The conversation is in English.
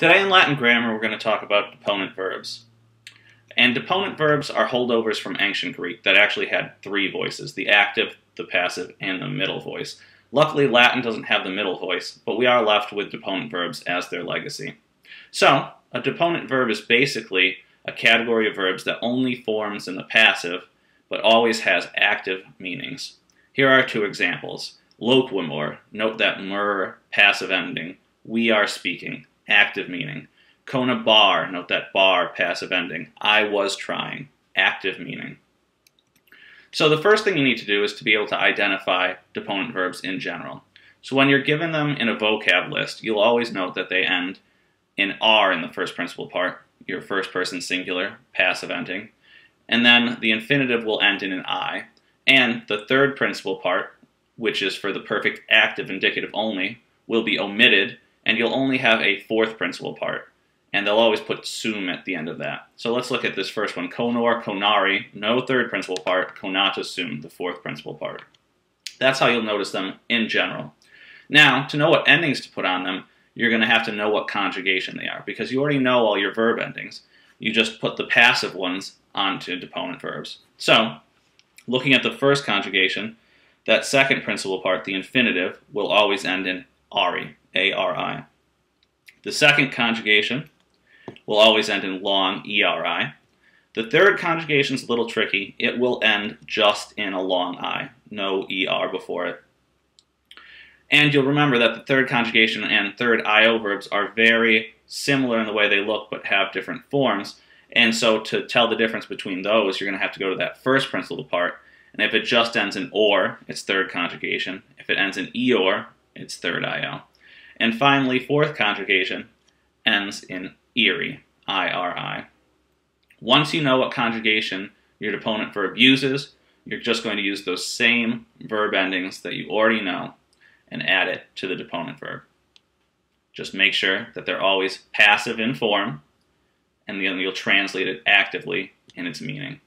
Today in Latin grammar, we're going to talk about deponent verbs. And deponent verbs are holdovers from ancient Greek that actually had three voices: the active, the passive, and the middle voice. Luckily, Latin doesn't have the middle voice, but we are left with deponent verbs as their legacy. So, a deponent verb is basically a category of verbs that only forms in the passive, but always has active meanings. Here are two examples. Loquimur, note that mur, passive ending. We are speaking, active meaning. Conabar, note that bar, passive ending. I was trying, active meaning. So the first thing you need to do is to be able to identify deponent verbs in general. So when you're given them in a vocab list, you'll always note that they end in R in the first principal part, your first person singular, passive ending. And then the infinitive will end in an I. And the third principal part, which is for the perfect active indicative only, will be omitted, and you'll only have a fourth principal part. And they'll always put sum at the end of that. So let's look at this first one. Conor, conari, no third principal part, conata sum, the fourth principal part. That's how you'll notice them in general. Now, to know what endings to put on them, you're going to have to know what conjugation they are, because you already know all your verb endings. You just put the passive ones onto deponent verbs. So, looking at the first conjugation, that second principal part, the infinitive, will always end in ari, A-R-I. The second conjugation will always end in long, E-R-I. The third conjugation is a little tricky. It will end just in a long I, no E-R before it. And you'll remember that the third conjugation and third I-O verbs are very similar in the way they look, but have different forms. And so to tell the difference between those, you're going to have to go to that first principal part. And if it just ends in or, it's third conjugation. If it ends in eor, it's third I-O. And finally, fourth conjugation ends in iri, I-R-I. Once you know what conjugation your deponent verb uses, you're just going to use those same verb endings that you already know and add it to the deponent verb. Just make sure that they're always passive in form, and then you'll translate it actively in its meaning.